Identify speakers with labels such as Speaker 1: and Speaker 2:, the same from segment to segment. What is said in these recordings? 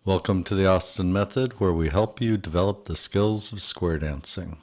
Speaker 1: Welcome to the Austin Method, where we help you develop the skills of square dancing.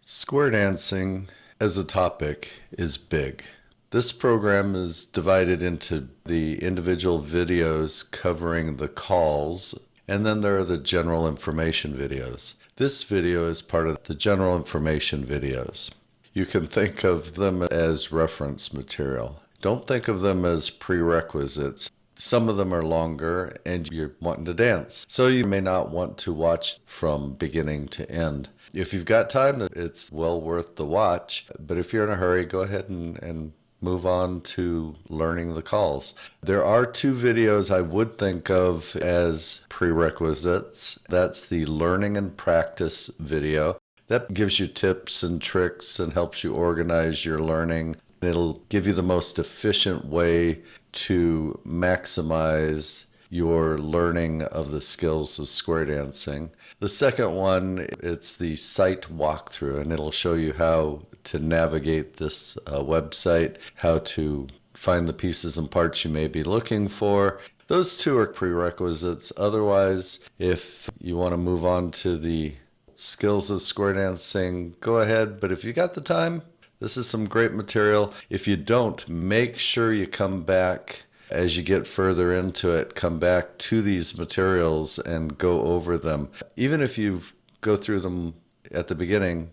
Speaker 1: Square dancing as a topic is big. This program is divided into the individual videos covering the calls, and then there are the general information videos. This video is part of the general information videos. You can think of them as reference material. Don't think of them as prerequisites. Some of them are longer and you're wanting to dance, so you may not want to watch from beginning to end. If you've got time, it's well worth the watch, but if you're in a hurry, go ahead and move on to learning the calls. There are two videos I would think of as prerequisites. That's the learning and practice video. That gives you tips and tricks and helps you organize your learning. It'll give you the most efficient way to maximize your learning of the skills of square dancing. The second one, it's the site walkthrough, and it'll show you how to navigate this website, how to find the pieces and parts you may be looking for. Those two are prerequisites. Otherwise, if you want to move on to the skills of square dancing, go ahead. But if you got the time, this is some great material. If you don't, make sure you come back as you get further into it. Come back to these materials and go over them. Even if you go through them at the beginning,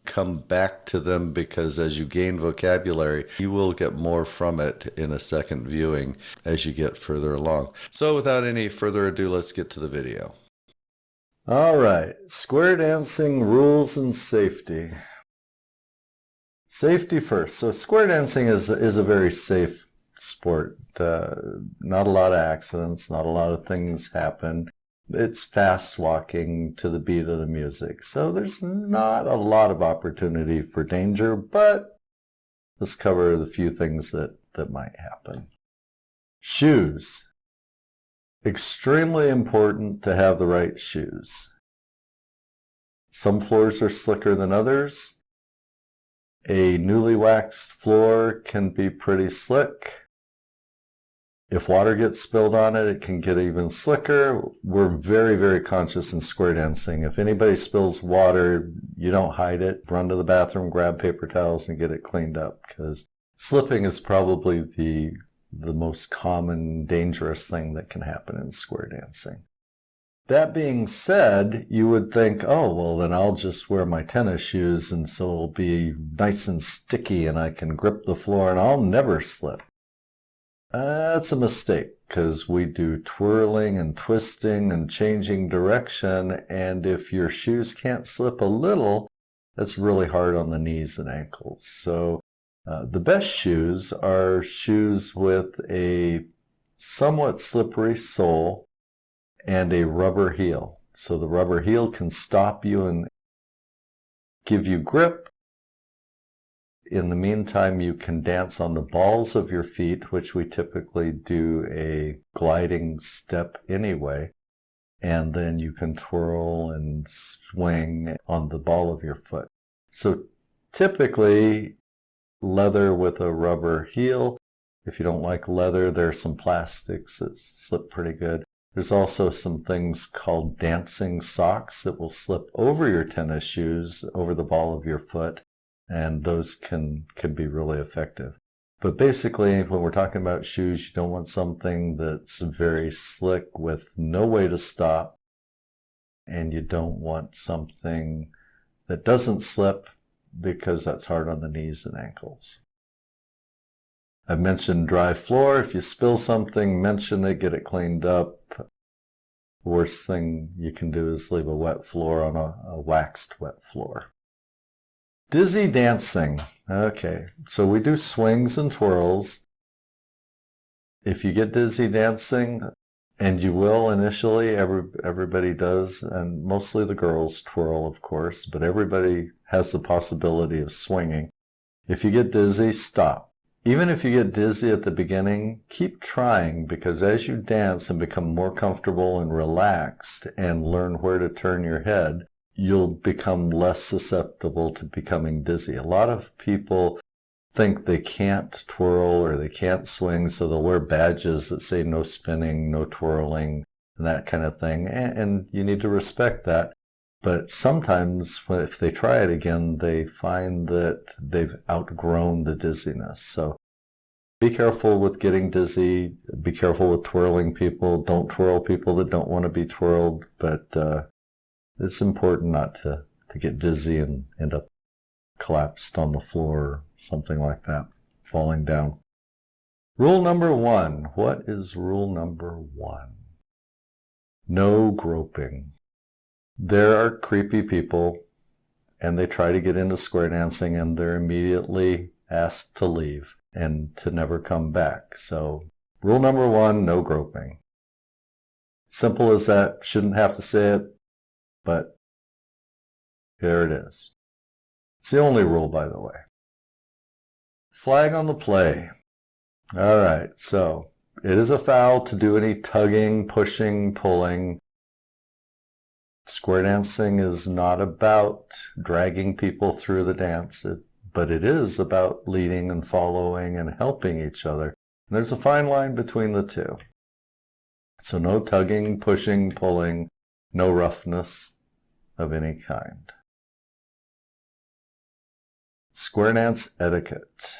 Speaker 1: come back to them, because as you gain vocabulary, you will get more from it in a second viewing as you get further along. So without any further ado, let's get to the video. All right, square dancing rules and safety. Safety first. So square dancing is a very safe sport. Not a lot of accidents, not a lot of things happen. It's fast walking to the beat of the music. So there's not a lot of opportunity for danger, but let's cover the few things that might happen. Shoes. Extremely important to have the right shoes. Some floors are slicker than others. A newly waxed floor can be pretty slick. If water gets spilled on it, it can get even slicker. We're very, very conscious in square dancing. If anybody spills water, you don't hide it. Run to the bathroom, grab paper towels, and get it cleaned up, because slipping is probably the most common dangerous thing that can happen in square dancing. That being said, you would think, oh, well, then I'll just wear my tennis shoes and so it'll be nice and sticky and I can grip the floor and I'll never slip. That's a mistake, because we do twirling and twisting and changing direction, and if your shoes can't slip a little, that's really hard on the knees and ankles. So the best shoes are shoes with a somewhat slippery sole and a rubber heel. So the rubber heel can stop you and give you grip. In the meantime, you can dance on the balls of your feet, which we typically do a gliding step anyway. And then you can twirl and swing on the ball of your foot. So typically, leather with a rubber heel. If you don't like leather, there are some plastics that slip pretty good. There's also some things called dancing socks that will slip over your tennis shoes, over the ball of your foot, and those can be really effective. But basically, when we're talking about shoes, you don't want something that's very slick with no way to stop, and you don't want something that doesn't slip, because that's hard on the knees and ankles. I've mentioned dry floor. If you spill something, mention it, get it cleaned up. Worst thing you can do is leave a wet floor on a waxed wet floor. Dizzy dancing. Okay, so we do swings and twirls. If you get dizzy dancing, and you will initially, everybody does, and mostly the girls twirl, of course, but everybody has the possibility of swinging. If you get dizzy, stop. Even if you get dizzy at the beginning, keep trying, because as you dance and become more comfortable and relaxed and learn where to turn your head, you'll become less susceptible to becoming dizzy. A lot of people think they can't twirl or they can't swing, so they'll wear badges that say no spinning, no twirling. and that kind of thing. And you need to respect that. But sometimes if they try it again, they find that they've outgrown the dizziness. So be careful with getting dizzy. Be careful with twirling people. Don't twirl people that don't want to be twirled. But it's important not to get dizzy and end up collapsed on the floor or something like that, falling down. Rule number 1. What is rule number 1? No groping. There are creepy people, and they try to get into square dancing, and they're immediately asked to leave and to never come back. So rule number 1, no groping. Simple as that. Shouldn't have to say it, but there it is. It's the only rule, by the way. Flag on the play. All right, so it is a foul to do any tugging, pushing, pulling. Square dancing is not about dragging people through the dance, but it is about leading and following and helping each other. And there's a fine line between the two. So no tugging, pushing, pulling, no roughness of any kind. Square dance etiquette.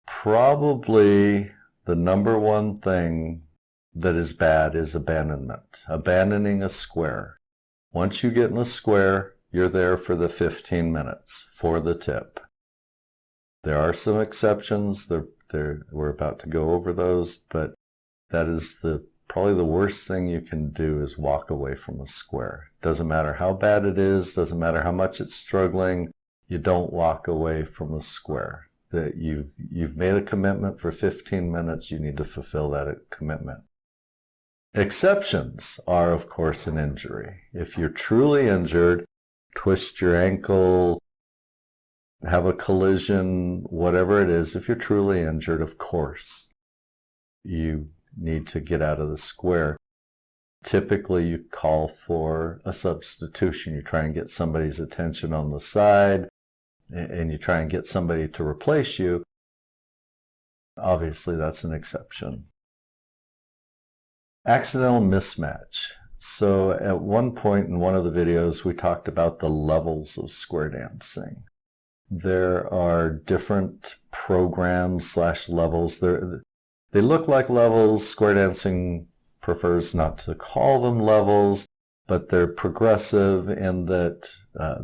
Speaker 1: Probably the number one thing that is bad is abandonment. Abandoning a square. Once you get in a square, you're there for the 15 minutes for the tip. There are some exceptions. We're about to go over those, but that is probably the worst thing you can do is walk away from a square. Doesn't matter how bad it is, doesn't matter how much it's struggling, you don't walk away from a square. That you've made a commitment for 15 minutes, you need to fulfill that commitment. Exceptions are, of course, an injury. If you're truly injured, twist your ankle, have a collision, whatever it is, if you're truly injured, of course, you need to get out of the square. Typically, you call for a substitution. You try and get somebody's attention on the side, and you try and get somebody to replace you. Obviously, that's an exception. Accidental mismatch. So at one point in one of the videos, we talked about the levels of square dancing. There are different programs / levels. They look like levels. Square dancing prefers not to call them levels, but they're progressive in that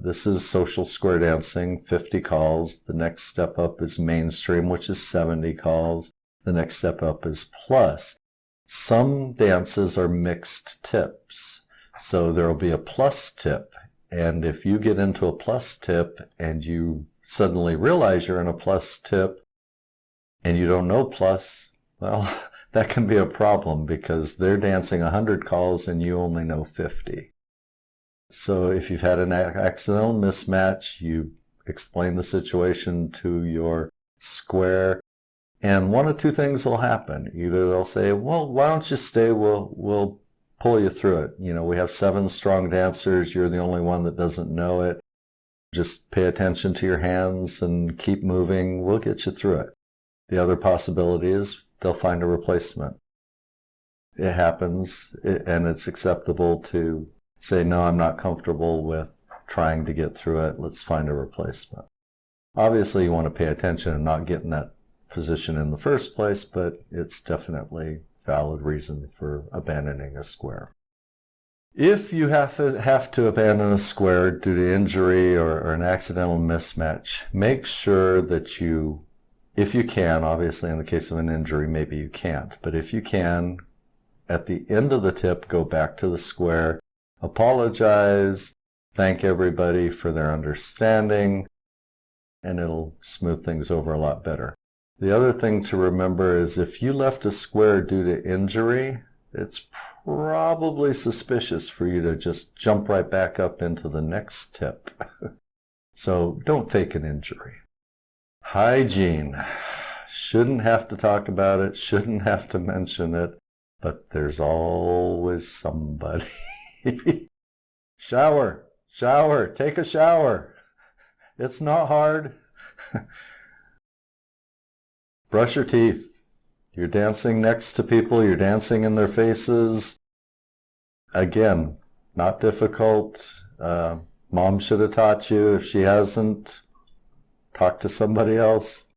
Speaker 1: this is social square dancing, 50 calls. The next step up is mainstream, which is 70 calls. The next step up is plus. Some dances are mixed tips. So there will be a plus tip. And if you get into a plus tip and you suddenly realize you're in a plus tip and you don't know plus, well, that can be a problem because they're dancing 100 calls and you only know 50. So if you've had an accidental mismatch, you explain the situation to your square, and one of two things will happen. Either they'll say, well, why don't you stay? We'll pull you through it. You know, we have 7 strong dancers. You're the only one that doesn't know it. Just pay attention to your hands and keep moving. We'll get you through it. The other possibility is they'll find a replacement. It happens, and it's acceptable to say, no, I'm not comfortable with trying to get through it. Let's find a replacement. Obviously, you want to pay attention and not get in that position in the first place, but it's definitely a valid reason for abandoning a square. If you have to abandon a square due to injury or an accidental mismatch, make sure that you, if you can, obviously in the case of an injury, maybe you can't, but if you can, at the end of the tip, go back to the square, apologize, thank everybody for their understanding, and it'll smooth things over a lot better. The other thing to remember is if you left a square due to injury, it's probably suspicious for you to just jump right back up into the next tip. So don't fake an injury. Hygiene. Shouldn't have to talk about it, shouldn't have to mention it, but there's always somebody. Shower, take a shower. It's not hard. Brush your teeth. You're dancing next to people, you're dancing in their faces. Again, not difficult. Mom should have taught you. If she hasn't, talk to somebody else.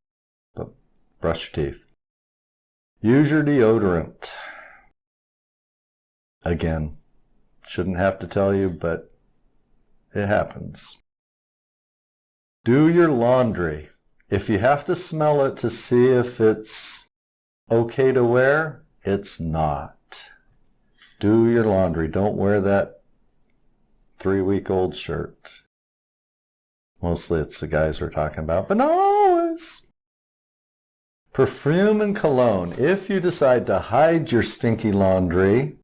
Speaker 1: But brush your teeth. Use your deodorant. Again, shouldn't have to tell you, but it happens. Do your laundry. If you have to smell it to see if it's okay to wear, it's not. Do your laundry. Don't wear that 3-week-old shirt. Mostly it's the guys we're talking about, but not always. Perfume and cologne. If you decide to hide your stinky laundry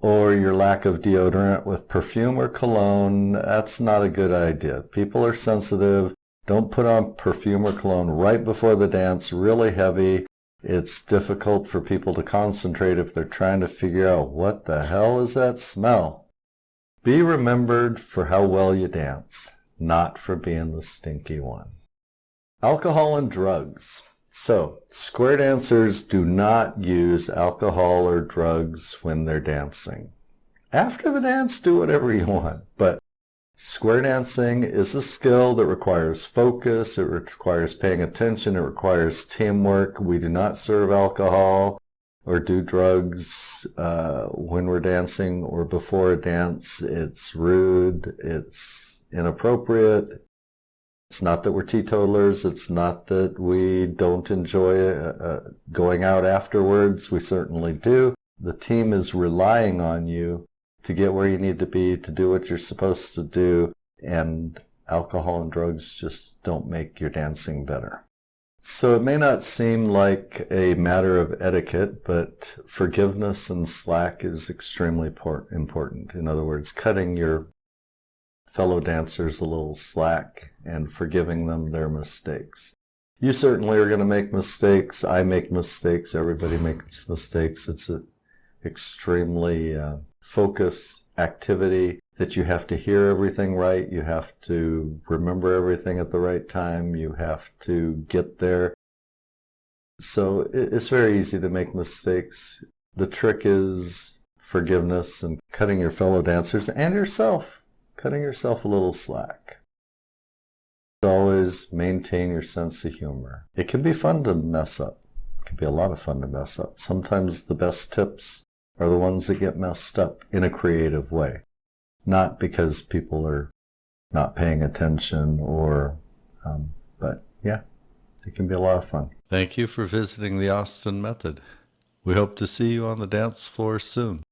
Speaker 1: or your lack of deodorant with perfume or cologne, that's not a good idea. People are sensitive. Don't put on perfume or cologne right before the dance, really heavy. It's difficult for people to concentrate if they're trying to figure out what the hell is that smell. Be remembered for how well you dance, not for being the stinky one. Alcohol and drugs. So, square dancers do not use alcohol or drugs when they're dancing. After the dance, do whatever you want. But square dancing is a skill that requires focus, it requires paying attention, it requires teamwork. We do not serve alcohol or do drugs when we're dancing or before a dance. It's rude, it's inappropriate. It's not that we're teetotalers. It's not that we don't enjoy going out afterwards. We certainly do. The team is relying on you to get where you need to be, to do what you're supposed to do, and alcohol and drugs just don't make your dancing better. So it may not seem like a matter of etiquette, but forgiveness and slack is extremely important. In other words, cutting your fellow dancers a little slack and forgiving them their mistakes. You certainly are going to make mistakes. I make mistakes. Everybody makes mistakes. It's an extremely focused activity that you have to hear everything right. You have to remember everything at the right time. You have to get there. So it's very easy to make mistakes. The trick is forgiveness and cutting your fellow dancers and yourself. Cutting yourself a little slack. Always maintain your sense of humor. It can be fun to mess up. It can be a lot of fun to mess up. Sometimes the best tips are the ones that get messed up in a creative way. Not because people are not paying attention but yeah, it can be a lot of fun. Thank you for visiting the Austin Method. We hope to see you on the dance floor soon.